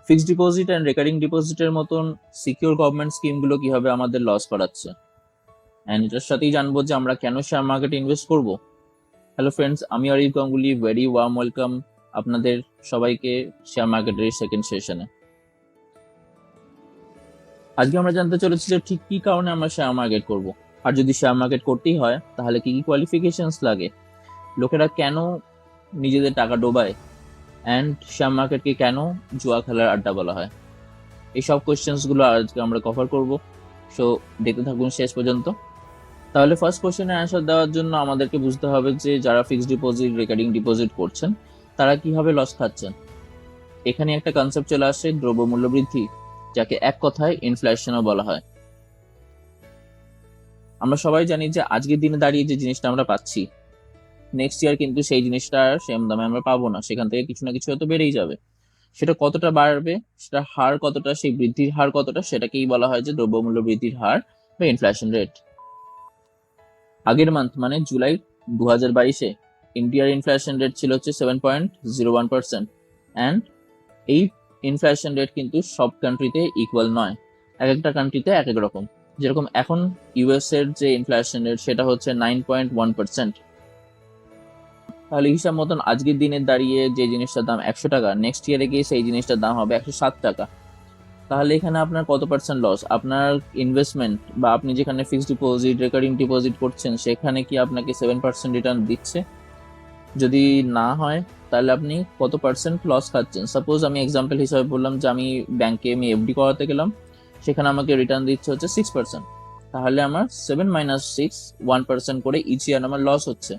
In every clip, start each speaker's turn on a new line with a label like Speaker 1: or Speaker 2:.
Speaker 1: Fixed deposit and recurring ডিপোজিটের মতন secure government স্কিমগুলো কিভাবে আমাদের লস করাচ্ছে, অ্যান্ড এটার সাথেই জানবো যে আমরা কেন শেয়ার মার্কেটে ইনভেস্ট করব। হ্যালো ফ্রেন্ডস, আমি অরিফ গাঙ্গুলি, ভেরি ওয়ার্ম ওয়েলকাম আপনাদের সবাইকে শেয়ার মার্কেটের সেকেন্ড সেশনে। আজকে আমরা জানতে চলেছি যে ঠিক কি কারণে আমরা শেয়ার মার্কেট করব, আর যদি শেয়ার মার্কেট করতেই হয় তাহলে কি কি কোয়ালিফিকেশনস লাগে, লোকেরা কেন নিজেদের টাকা ডোবায়, অ্যান্ড শেয়ার মার্কেটকে কেন জুয়া খেলার আড্ডা বলা হয়। এইসব কোয়েশ্চেন্সগুলো আজকে আমরা কভার করব, সো দেখতে থাকুন শেষ পর্যন্ত। তাহলে ফার্স্ট কোয়েশ্চেনের অ্যান্সার দেওয়ার জন্য আমাদেরকে বুঝতে হবে যে যারা ফিক্সড ডিপোজিট, রেকারিং ডিপোজিট করছেন তারা কিভাবে লস খাচ্ছেন। এখানে একটা কনসেপ্ট চলে আসে দ্রব্যমূল্য বৃদ্ধি, যাকে এক কথায় ইনফ্লেশনও বলা হয়। আমরা সবাই জানি যে আজকের দিনে দাঁড়িয়ে যে জিনিসটা আমরা পাচ্ছি, নেক্সট ইয়ার কিন্তু সেই জিনিসটা সেম দামে আমরা পাবো না, সেখান থেকে কিছু না কিছু হয়তো বেড়েই যাবে। সেটা কতটা বাড়বে, সেটা হার কতটা, সেই বৃদ্ধির হার কতটা, সেটাকেই বলা হয় যে দ্রব্যমূল্য বৃদ্ধির হার বা ইনফ্লেশন রেট। আগের মান্থ মানে জুলাই 2022-এ ইন্ডিয়ার ইনফ্লেশন রেট ছিল হচ্ছে 7.01%, অ্যান্ড এই ইনফ্লেশন রেট কিন্তু সব কান্ট্রিতে ইকুয়াল নয়, এক একটা কান্ট্রিতে এক এক রকম। যেরকম এখন ইউএস এর যে ইনফ্লেশন রেট সেটা হচ্ছে 9.1%। তাহলে হিসাব মতন আজকের দিনে দাঁড়িয়ে যে জিনিসটার দাম 100 টাকা, নেক্সট ইয়ারে গিয়ে সেই জিনিসটার দাম হবে 107 টাকা। তাহলে এখানে আপনার কত পার্সেন্ট লস? আপনার ইনভেস্টমেন্ট বা আপনি যেখানে ফিক্সড ডিপোজিট, রেকারিং ডিপোজিট করছেন সেখানে কি আপনাকে 7% রিটার্ন দিচ্ছে? যদি না হয় তাহলে আপনি কত পার্সেন্ট লস খাচ্ছেন। সাপোজ আমি এক্সাম্পল হিসাবে বললাম যে আমি ব্যাংকে এফডি করাতে গেলাম, সেখানে আমাকে রিটার্ন দিচ্ছে হচ্ছে 6%, তাহলে আমার 7 - 6 1% করে ইচ ইয়ার আমার লস হচ্ছে।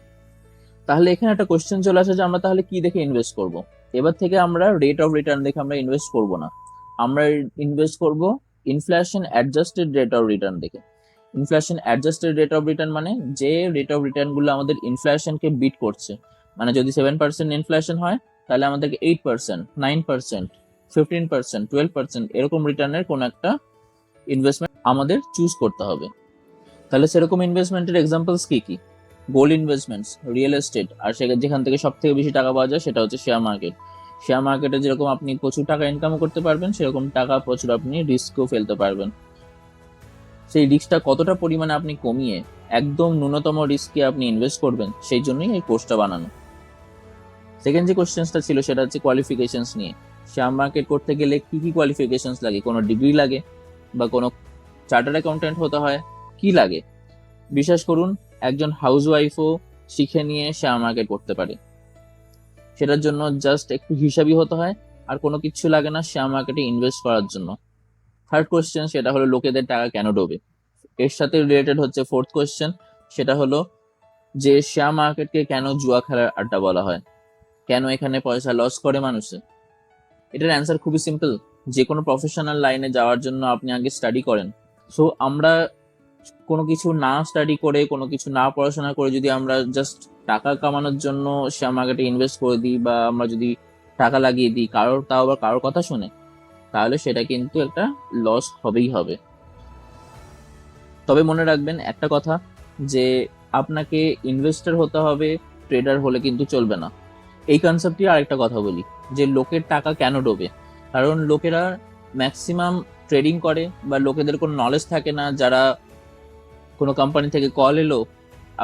Speaker 1: তাহলে এখানে একটা কোশ্চেন চলে আসে যে আমরা তাহলে কি দেখে ইনভেস্ট করব। এবার থেকে আমরা রেট অফ রিটার্ন দেখে আমরা ইনভেস্ট করব না, আমরা ইনভেস্ট করব inflation adjusted rate of return দেখে। Inflation adjusted rate of return মানে যে রেট অফ রিটার্ন গুলো আমাদের ইনফ্লেশনকে বিট করছে। মানে যদি 7% ইনফ্লেশন হয় তাহলে আমাদেরকে 8%, 9%, 15%, 12% এরকম রিটার্নের কোন একটা ইনভেস্টমেন্ট আমাদের চুজ করতে হবে। তাহলে সেরকম ইনভেস্টমেন্টের এক্সাম্পলস কি কি? গোল্ড ইনভেস্টমেন্টস, রিয়েল এস্টেট, আর যেখান থেকে সব থেকে বেশি টাকা পাওয়া যায় সেটা হচ্ছে শেয়ার মার্কেট। শেয়ার মার্কেটে যেরকম আপনি প্রচুর টাকা ইনকামও করতে পারবেন, সেরকম টাকা প্রচুর আপনি রিস্কও ফেলতে পারবেন। সেই রিস্কটা কতটা পরিমাণে আপনি কমিয়ে একদম ন্যূনতম রিস্কে আপনি ইনভেস্ট করবেন, সেই জন্যই এই কোর্সটা বানানো। সেকেন্ড যে কোশ্চেন্সটা ছিল সেটা হচ্ছে কোয়ালিফিকেশনস নিয়ে। শেয়ার মার্কেট করতে গেলে কি কি কোয়ালিফিকেশনস লাগে? কোনো ডিগ্রি লাগে বা কোনো চার্টার্ড অ্যাকাউন্টেন্ট হতে হয়? কি লাগে? বিশ্বাস করুন, একজন হাউসওয়াইফও শিখে নিয়ে শেয়ার মার্কেট করতে পারে। সেটার জন্য জাস্ট একটু হিসাবই হতে হয়, আর কোনো কিছু লাগে না শেয়ার মার্কেটে ইনভেস্ট করার জন্য। থার্ড কোয়েশ্চেন সেটা হলো লোকেদের টাকা কেন ডোবে। এর সাথে রিলেটেড হচ্ছে ফোর্থ কোয়েশ্চেন, সেটা হলো যে শেয়ার মার্কেটকে কেন জুয়া খেলার আড্ডা বলা হয়, কেন এখানে পয়সা লস করে মানুষে। এটার অ্যান্সার খুবই সিম্পল, যে কোনো প্রফেশনাল লাইনে যাওয়ার জন্য আপনি আগে স্টাডি করেন। সো আমরা কোনো কিছু না স্টাডি করে, কোনো কিছু না পড়াশোনা করে যদি আমরা জাস্ট টাকা কামানোর জন্য শেয়ার মার্কেটে ইনভেস্ট করে দিই, বা আমরা যদি টাকা লাগিয়ে দিই কারোর, তাও আবার কারোর কথা শুনে, তাহলে সেটা কিন্তু একটা লস হবেই হবে। তবে মনে রাখবেন একটা কথা, যে আপনাকে ইনভেস্টর হতে হবে, ট্রেডার হলে কিন্তু চলবে না। এই কনসেপ্টে আরেকটা কথা বলি, যে লোকের টাকা কেন ডোবে। কারণ লোকেরা ম্যাক্সিমাম ট্রেডিং করে, বা লোকেদের কোনো নলেজ থাকে না। যারা কোনো কোম্পানি থেকে কল এলো,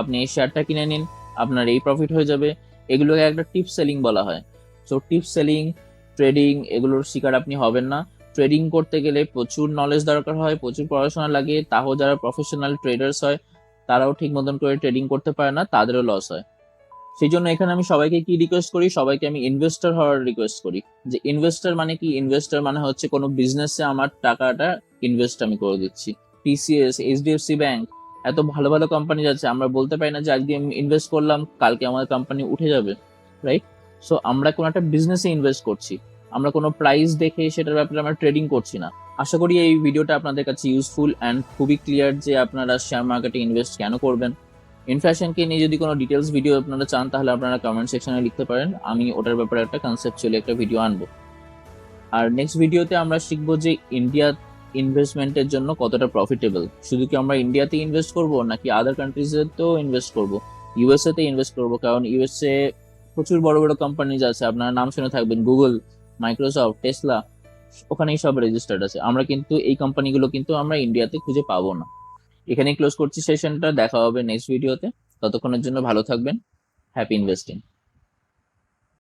Speaker 1: আপনি এই শেয়ারটা কিনে নিন, আপনার এই প্রফিট হয়ে যাবে, এগুলোকে একটা টিপ সেলিং বলা হয়। সো টিপ সেলিং, ট্রেডিং, এগুলোর শিকার আপনি হবেন না। ট্রেডিং করতে গেলে প্রচুর নলেজ দরকার হয়, প্রচুর পড়াশোনা লাগে, তাও যারা প্রফেশনাল ট্রেডার্স হয় তারাও ঠিক মতন করে ট্রেডিং করতে পারে না, তাদেরও লস হয়। সেই জন্য এখানে আমি সবাইকে কি রিকোয়েস্ট করি, সবাইকে আমি ইনভেস্টর হওয়ার রিকোয়েস্ট করি। যে ইনভেস্টর মানে কি? ইনভেস্টর মানে হচ্ছে কোনো বিজনেসে আমার টাকাটা ইনভেস্ট আমি করে দিচ্ছি। টিসিএস, এইচডিএফসি ব্যাংক, এত ভালো ভালো কোম্পানি আছে, আমরা বলতে পারি না যে আজকে আমি ইনভেস্ট করলাম কালকে আমাদের কোম্পানি উঠে যাবে, রাইট? সো আমরা কোনো একটা বিজনেসে ইনভেস্ট করছি, আমরা কোনো প্রাইস দেখে সেটার ব্যাপারে আমরা ট্রেডিং করছি না। আশা করি এই ভিডিওটা আপনাদের কাছে ইউজফুল অ্যান্ড খুবই ক্লিয়ার যে আপনারা শেয়ার মার্কেটে ইনভেস্ট কেন করবেন। ইনফ্লেশনকে নিয়ে যদি কোনো ডিটেলস ভিডিও আপনারা চান তাহলে আপনারা কমেন্ট সেকশনে লিখতে পারেন, আমি ওটার ব্যাপারে একটা কনসেপচুয়ালি একটা ভিডিও আনবো। আর নেক্সট ভিডিওতে আমরা শিখবো যে ইন্ডিয়া ইনভেস্টমেন্টের জন্য কতটা প্রফিটেবল। শুধু কি আমরা ইন্ডিয়াতে ইনভেস্ট করব, নাকি আদার কান্ট্রিজেতেও ইনভেস্ট করব? ইউএসএ তে ইনভেস্ট করব, কারণ ইউএসএ প্রচুর বড় বড় কোম্পানিজ আছে, আপনারা নাম শুনে থাকবেন, গুগল, মাইক্রোসফট, টেসলা। ওখানেই সব রেজিস্টার্ড আছে। আমরা কিন্তু এই কোম্পানিগুলো কিন্তু আমরা ইন্ডিয়াতে খুঁজে পাবো না। এখানেই ক্লোজ করছি সেশনটা, দেখা হবে নেক্সট ভিডিওতে। ততক্ষণের জন্য ভালো থাকবেন। Happy investing.